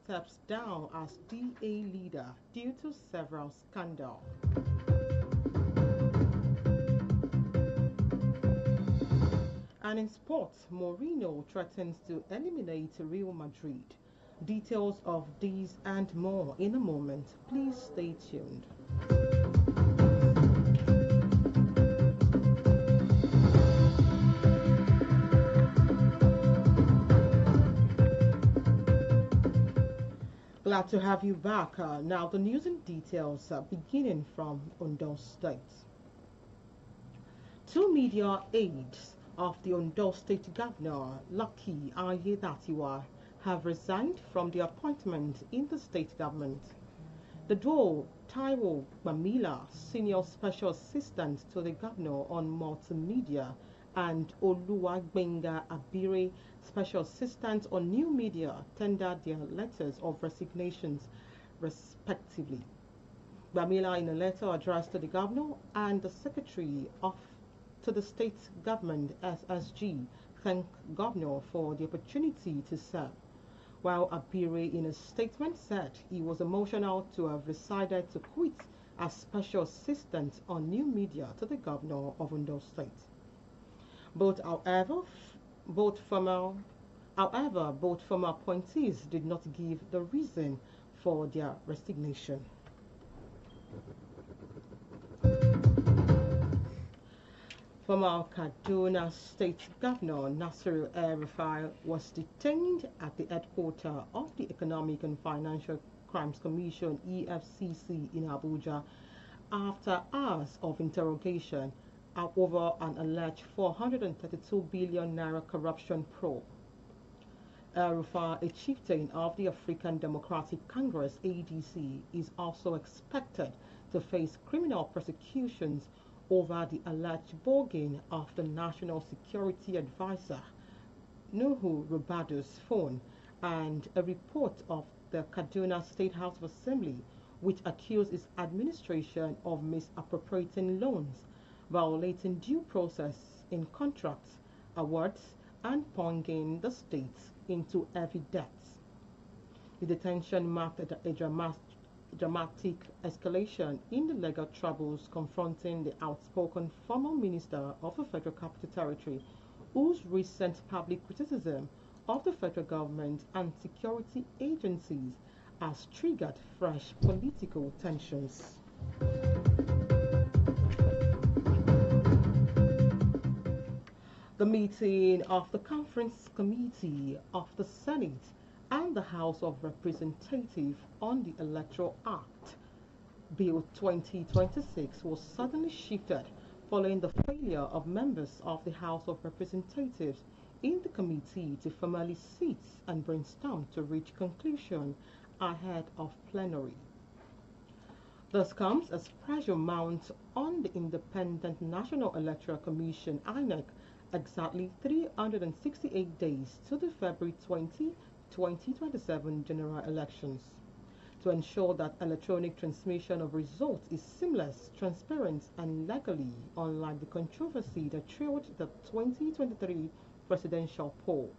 steps down as DA leader due to several scandals. And in sports, Mourinho threatens to eliminate Real Madrid. Details of these and more in a moment. Please stay tuned. Glad to have you back. Now, the news and details beginning from Ondo State. Two media aides of the Ondo State Governor, Lucky Ayedatiwa, have resigned from their appointment in the state government. The duo, Taiwo Bamila, Senior Special Assistant to the Governor on Multimedia, and Oluwagbenga Abire, Special Assistant on New Media, tendered their letters of resignations respectively. Bamila, in a letter addressed to the Governor and the Secretary of to the State Government SSG, thanked Governor for the opportunity to serve, while Abire in a statement said he was emotional to have decided to quit as Special Assistant on New Media to the Governor of Ondo State. Both, both former appointees did not give the reason for their resignation. Former Kaduna State Governor Nasiru El-Rufai was detained at the headquarters of the Economic and Financial Crimes Commission (EFCC) in Abuja after hours of interrogation over an alleged 432 billion naira corruption probe. El-Rufai, a chieftain of the African Democratic Congress (ADC), is also expected to face criminal prosecutions over the alleged bogging of the National Security Advisor Nuhu Rubadu's phone and a report of the Kaduna State House of Assembly which accused its administration of misappropriating loans, violating due process in contracts, awards, and plunging the state into heavy debts. The detention marked a dramatic escalation in the legal troubles confronting the outspoken former minister of the Federal Capital Territory, whose recent public criticism of the federal government and security agencies has triggered fresh political tensions. The meeting of the Conference Committee of the Senate and the House of Representatives on the Electoral Act, Bill 2026, was suddenly shifted following the failure of members of the House of Representatives in the committee to formally sit and brainstorm to reach conclusion ahead of plenary. This comes as pressure mounts on the Independent National Electoral Commission (INEC) exactly 368 days to the February 2027 general elections to ensure that electronic transmission of results is seamless, transparent, and legally, unlike the controversy that trailed the 2023 presidential poll.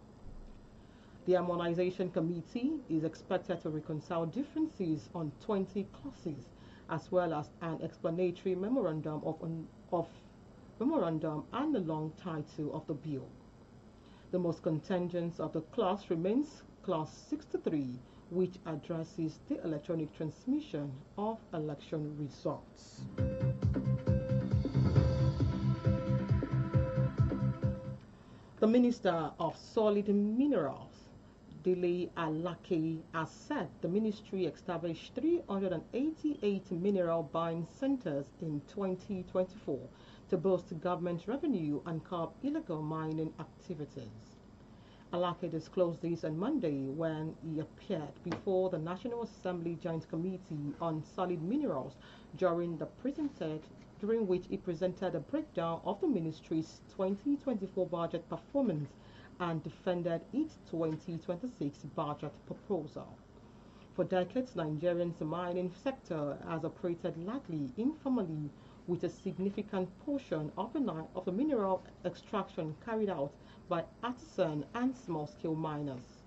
The Harmonization Committee is expected to reconcile differences on 20 clauses as well as an explanatory of memorandum and the long title of the bill. The most contentious of the clause remains Clause 63, which addresses the electronic transmission of election results. The Minister of Solid Minerals, Dele Alake, has said the ministry established 388 mineral buying centers in 2024 to boost government revenue and curb illegal mining activities. Alake disclosed this on Monday when he appeared before the National Assembly Joint Committee on Solid Minerals during which he presented a breakdown of the ministry's 2024 budget performance and defended its 2026 budget proposal. For decades, Nigeria's mining sector has operated largely informally, with a significant portion of the mineral extraction carried out by artisan and small-scale miners.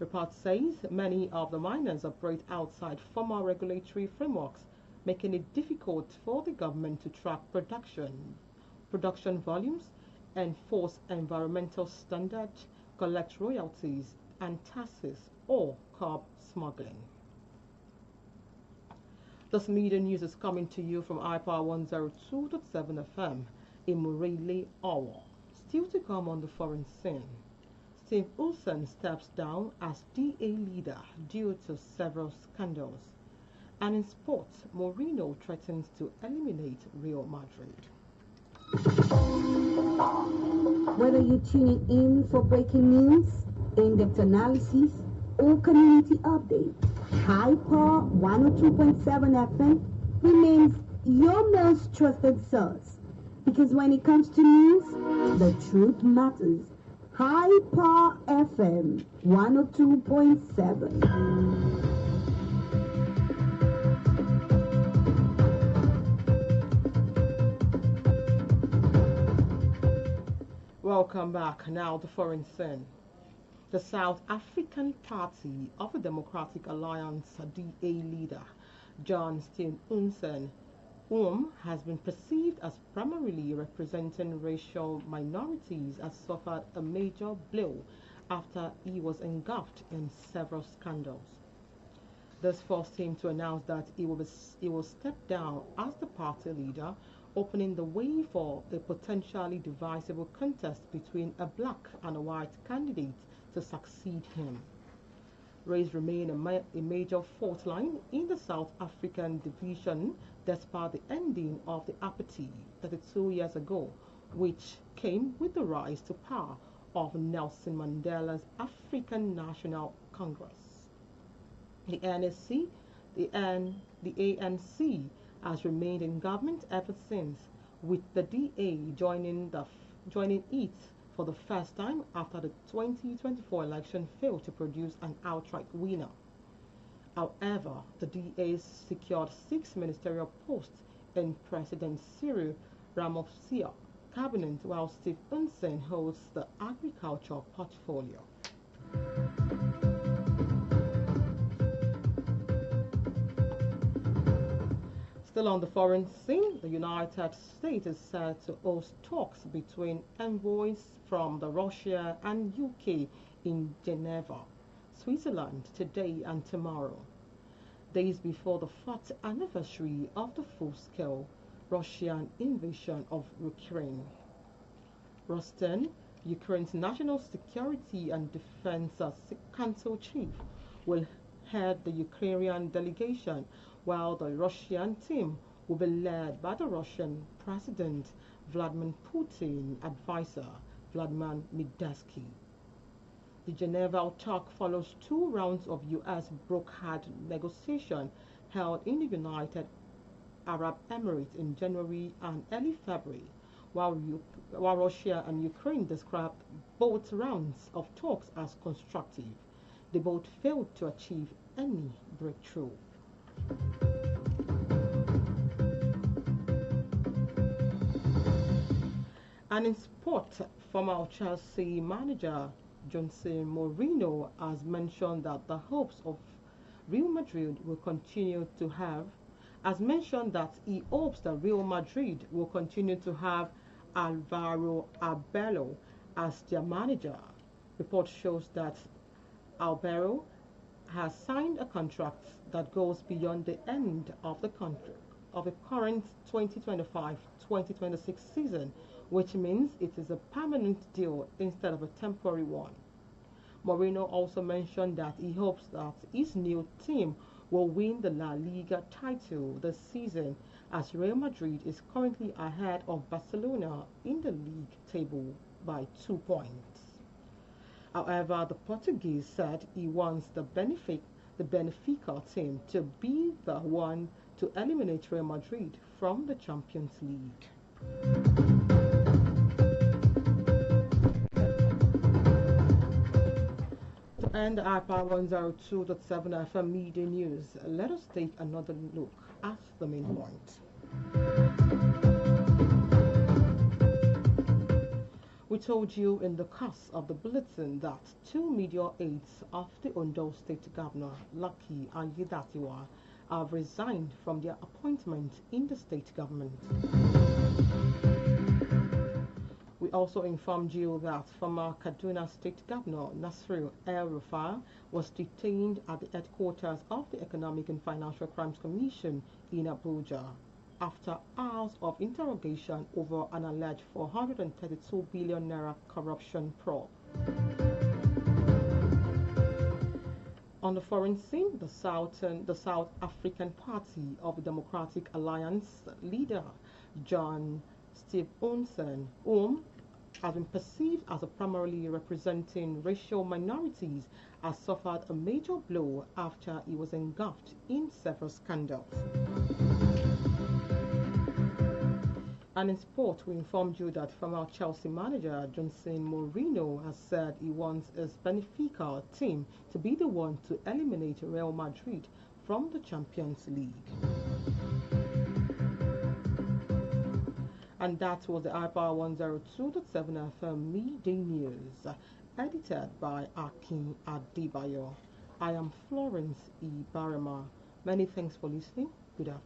Report says many of the miners operate outside formal regulatory frameworks, making it difficult for the government to track production volumes, enforce environmental standards, collect royalties and taxes, or curb smuggling. This media news is coming to you from iPower 102.7 FM in Murele, Owo. Still to come on the foreign scene. Steve Olsen steps down as DA leader due to several scandals. And in sports, Mourinho threatens to eliminate Real Madrid. Whether you're tuning in for breaking news, in-depth analysis, or community updates, High Power 102.7 FM remains your most trusted source. Because when it comes to news, the truth matters. High Power FM 102.7. Welcome back. Now the foreign scene. The South African Party of the Democratic Alliance DA leader, John Steenhuisen, whom has been perceived as primarily representing racial minorities, has suffered a major blow after he was engulfed in several scandals. This forced him to announce that he will step down as the party leader, opening the way for a potentially divisible contest between a black and a white candidate to succeed him. Race remained a major fault line in the South African division despite the ending of the apartheid 32 years ago, which came with the rise to power of Nelson Mandela's African National Congress. The NSC, the ANC has remained in government ever since, with the DA joining it for the first time after the 2024 election failed to produce an outright winner. However, the DA secured 6 ministerial posts in President Cyril Ramaphosa's cabinet, while Steve Unsen holds the agriculture portfolio. Still on the foreign scene, the United States is set to host talks between envoys from Russia and UK in Geneva, Switzerland today and tomorrow, days before the 4th anniversary of the full-scale Russian invasion of Ukraine. Rustin, Ukraine's National Security and Defense Council chief, will head the Ukrainian delegation, while the Russian team will be led by the Russian President Vladimir Putin advisor Vladimir Medinsky. The Geneva talk follows 2 rounds of U.S. brokered negotiation held in the United Arab Emirates in January and early February, while Russia and Ukraine described both rounds of talks as constructive. They both failed to achieve any breakthrough. And in sport, former Chelsea manager Jose Mourinho has mentioned that the hopes of Real Madrid will continue to have, he hopes that Real Madrid will continue to have Alvaro Arbeloa as their manager. Report shows that Alvaro has signed a contract that goes beyond the end of the current 2025-2026 season, which means it is a permanent deal instead of a temporary one. Mourinho also mentioned that he hopes that his new team will win the La Liga title this season, as Real Madrid is currently ahead of Barcelona in the league table by 2 points. However, the Portuguese said he wants the Benfica team to be the one to eliminate Real Madrid from the Champions League. To end the iPower 102.7 FM Media News, let us take another look at the main point. We told you in the course of the bulletin that two media aides of the Ondo State Governor, Lucky Ayedatiwa, have resigned from their appointment in the state government. We also informed you that former Kaduna State Governor Nasir El-Rufai was detained at the headquarters of the Economic and Financial Crimes Commission in Abuja after hours of interrogation over an alleged 432 billion naira corruption probe. On the foreign scene, the South African Party of the Democratic Alliance leader John Stevenson, whom has been perceived as a primarily representing racial minorities, has suffered a major blow after he was engulfed in several scandals. And in sport, we informed you that former Chelsea manager Jose Mourinho has said he wants his Benfica team to be the one to eliminate Real Madrid from the Champions League. And that was the iPower 102.7 FM Midday News, edited by Akin Adebayo. I am Florence Ibhareman. Many thanks for listening. Good afternoon.